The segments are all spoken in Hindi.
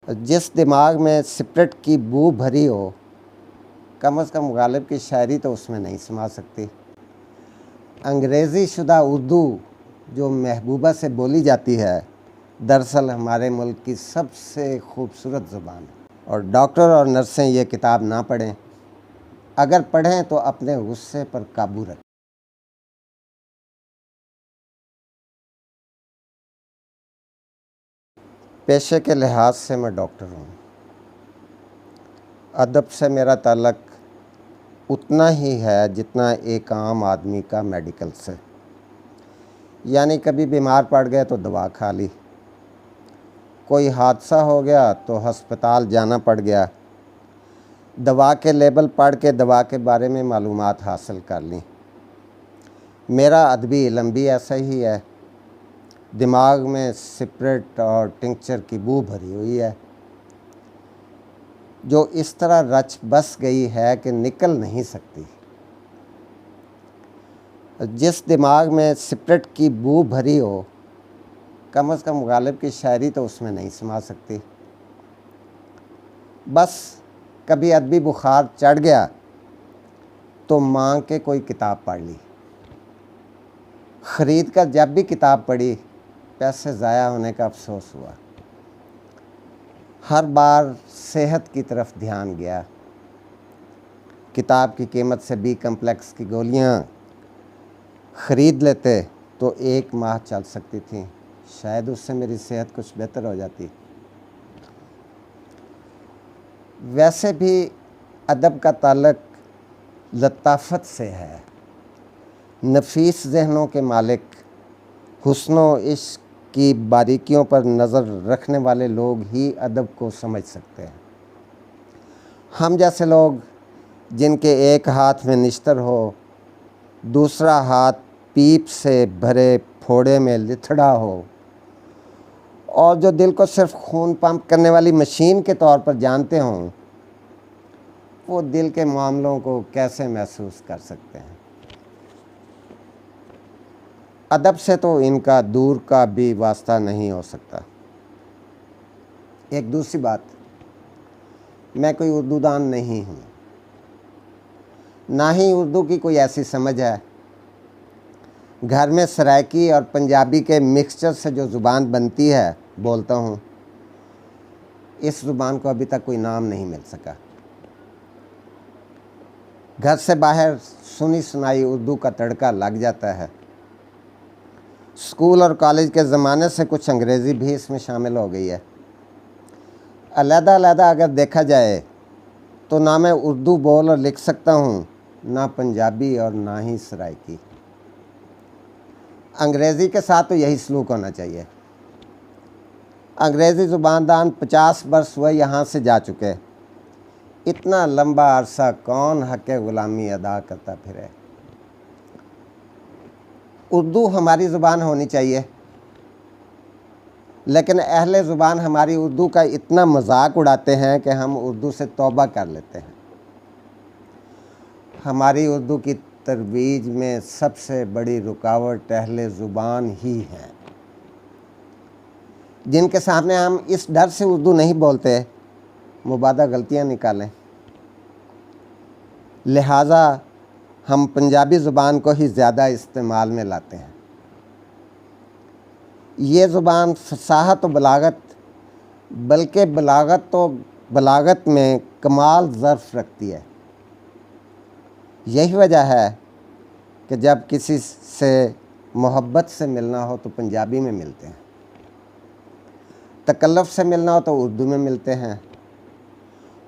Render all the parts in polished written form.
जिस दिमाग में सिगरेट की बू भरी हो, कम से कम गालिब की शायरी तो उसमें नहीं समा सकती। अंग्रेज़ी शुदा उर्दू जो महबूबा से बोली जाती है, दरअसल हमारे मुल्क की सबसे खूबसूरत ज़ुबान है। और डॉक्टर और नर्सें ये किताब ना पढ़ें, अगर पढ़ें तो अपने गुस्से पर काबू रखें। पेशे के लिहाज से मैं डॉक्टर हूँ। अदब से मेरा ताल्लुक़ उतना ही है जितना एक आम आदमी का मेडिकल से। यानी कभी बीमार पड़ गए तो दवा खा ली, कोई हादसा हो गया तो हस्पताल जाना पड़ गया, दवा के लेबल पढ़ के दवा के बारे में मालूमात हासिल कर ली। मेरा अदबी इल्म भी ऐसा ही है। दिमाग में सिगरेट और टिंक्चर की बू भरी हुई है, जो इस तरह रच बस गई है कि निकल नहीं सकती। जिस दिमाग में सिगरेट की बू भरी हो, कम से कम गालिब की शायरी तो उसमें नहीं समा सकती। बस कभी अदबी बुखार चढ़ गया तो मांग के कोई किताब पढ़ ली। ख़रीद कर जब भी किताब पढ़ी, पैसे ज़ाया होने का अफसोस हुआ। हर बार सेहत की तरफ ध्यान गया। किताब की कीमत से बी कम्प्लेक्स की गोलियां ख़रीद लेते तो 1 माह चल सकती थी, शायद उससे मेरी सेहत कुछ बेहतर हो जाती। वैसे भी अदब का ताल्लुक़ लताफ़त से है। नफीस ज़हनों के मालिक, हुस्नो इश्क़ की बारीकियों पर नज़र रखने वाले लोग ही अदब को समझ सकते हैं। हम जैसे लोग जिनके एक हाथ में निश्तर हो, दूसरा हाथ पीप से भरे फोड़े में लिथड़ा हो, और जो दिल को सिर्फ खून पंप करने वाली मशीन के तौर पर जानते हों, वो दिल के मामलों को कैसे महसूस कर सकते हैं। अदब से तो इनका दूर का भी वास्ता नहीं हो सकता। एक दूसरी बात, मैं कोई उर्दू दान नहीं हूँ, ना ही उर्दू की कोई ऐसी समझ है। घर में सराइकी और पंजाबी के मिक्सचर से जो ज़ुबान बनती है, बोलता हूँ। इस ज़ुबान को अभी तक कोई नाम नहीं मिल सका। घर से बाहर सुनी सुनाई उर्दू का तड़का लग जाता है। स्कूल और कॉलेज के ज़माने से कुछ अंग्रेज़ी भी इसमें शामिल हो गई है। अलग-अलग अगर देखा जाए तो ना मैं उर्दू बोल और लिख सकता हूँ, ना पंजाबी और ना ही सराइकी। अंग्रेज़ी के साथ तो यही सलूक होना चाहिए। अंग्रेज़ी ज़ुबानदान 50 वर्ष हुए यहाँ से जा चुके। इतना लंबा अरसा कौन हक़ ग़ुलामी अदा करता फिरे। उर्दू हमारी ज़ुबान होनी चाहिए, लेकिन अहले ज़ुबान हमारी उर्दू का इतना मजाक उड़ाते हैं कि हम उर्दू से तौबा कर लेते हैं। हमारी उर्दू की तरवीज में सबसे बड़ी रुकावट अहले ज़ुबान ही है, जिनके सामने हम इस डर से उर्दू नहीं बोलते मुबादा गलतियाँ निकालें। लिहाजा हम पंजाबी ज़ुबान को ही ज़्यादा इस्तेमाल में लाते हैं। ये ज़ुबान फसाहत और बलागत, बल्कि बलागत में कमाल ज़र्फ़ रखती है। यही वजह है कि जब किसी से मोहब्बत से मिलना हो तो पंजाबी में मिलते हैं, तकल्लुफ़ से मिलना हो तो उर्दू में मिलते हैं,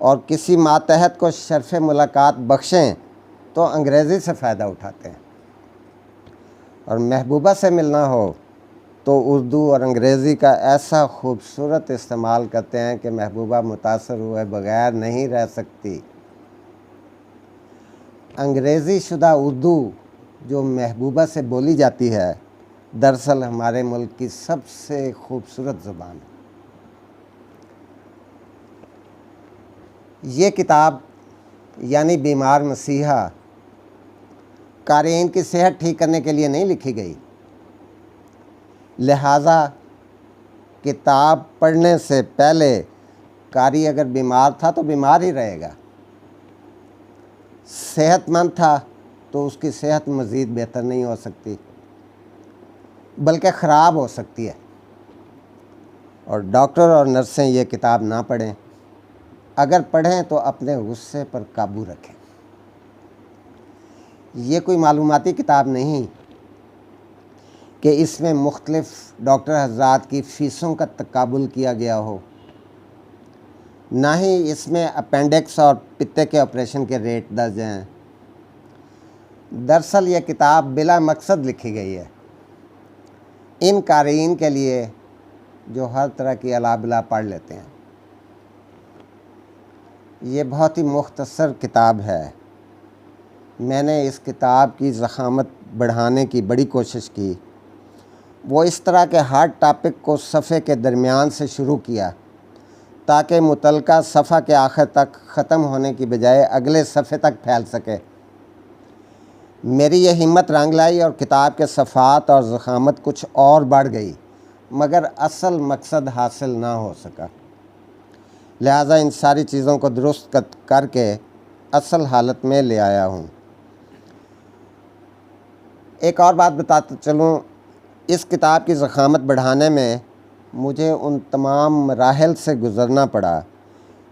और किसी मातहत को शर्फ़ मुलाकात बख्शें तो अंग्रेज़ी से फ़ायदा उठाते हैं, और महबूबा से मिलना हो तो उर्दू और अंग्रेज़ी का ऐसा खूबसूरत इस्तेमाल करते हैं कि महबूबा मुतासर हुए बग़ैर नहीं रह सकती। अंग्रेज़ी शुदा उर्दू जो महबूबा से बोली जाती है, दरअसल हमारे मुल्क की सबसे खूबसूरत ज़ुबान है। ये किताब यानी बीमार मसीहा क़ारीन की सेहत ठीक करने के लिए नहीं लिखी गई। लिहाजा किताब पढ़ने से पहले कारी अगर बीमार था तो बीमार ही रहेगा, सेहतमंद था तो उसकी सेहत मज़ीद बेहतर नहीं हो सकती बल्कि ख़राब हो सकती है। और डॉक्टर और नर्सें ये किताब ना पढ़ें, अगर पढ़ें तो अपने गुस्से पर काबू रखें। ये कोई मालूमाती किताब नहीं कि इसमें मुख्तलिफ़ डॉक्टर हज़रात की फ़ीसों का तकाबुल किया गया हो, ना ही इसमें अपेंडिक्स और पित्ते के ऑपरेशन के रेट दर्ज हैं। दरअसल ये किताब बिला मकसद लिखी गई है इन क़ारीन के लिए जो हर तरह की अलाबिला पढ़ लेते हैं। ये बहुत ही मुख्तसर किताब है। मैंने इस किताब की ज़ख़ामत बढ़ाने की बड़ी कोशिश की। वो इस तरह के हर टॉपिक को सफ़े के दरमियान से शुरू किया ताकि मुतलका सफ़ा के आखिर तक ख़त्म होने की बजाय अगले सफ़े तक फैल सके। मेरी ये हिम्मत रंग लाई और किताब के सफ़ात और ज़ख़ामत कुछ और बढ़ गई, मगर असल मकसद हासिल ना हो सका। लिहाजा इन सारी चीज़ों को दुरुस्त करके असल हालत में ले आया हूँ। एक और बात बताते चलूँ, इस किताब की ज़ख़ामत बढ़ाने में मुझे उन तमाम मराहिल से गुज़रना पड़ा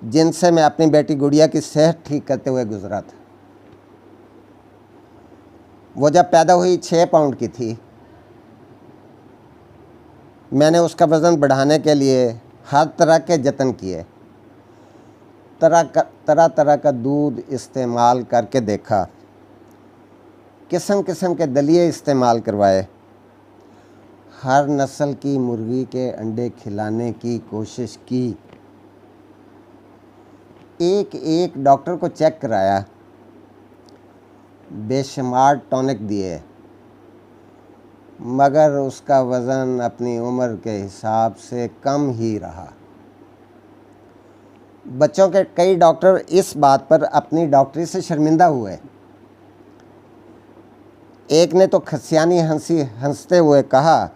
जिनसे मैं अपनी बेटी गुड़िया की सेहत ठीक करते हुए गुज़रा था। वो जब पैदा हुई 6 पाउंड की थी। मैंने उसका वज़न बढ़ाने के लिए हर तरह के जतन किए, तरह तरह का दूध इस्तेमाल करके देखा, किस्म किस्म के दलिए इस्तेमाल करवाए, हर नस्ल की मुर्गी के अंडे खिलाने की कोशिश की, एक एक डॉक्टर को चेक कराया, बेशुमार टॉनिक दिए, मगर उसका वज़न अपनी उम्र के हिसाब से कम ही रहा। बच्चों के कई डॉक्टर इस बात पर अपनी डॉक्टरी से शर्मिंदा हुए। एक ने तो खसियानी हंसते हुए कहा,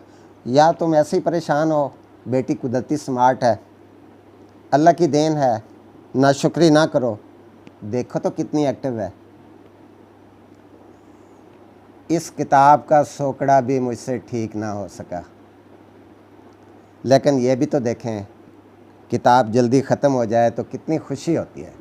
या तुम ऐसे ही परेशान हो, बेटी कुदरती स्मार्ट है, अल्लाह की देन है, नाशुक्री ना करो, देखो तो कितनी एक्टिव है। इस किताब का सोकड़ा भी मुझसे ठीक ना हो सका, लेकिन ये भी तो देखें, किताब जल्दी ख़त्म हो जाए तो कितनी खुशी होती है।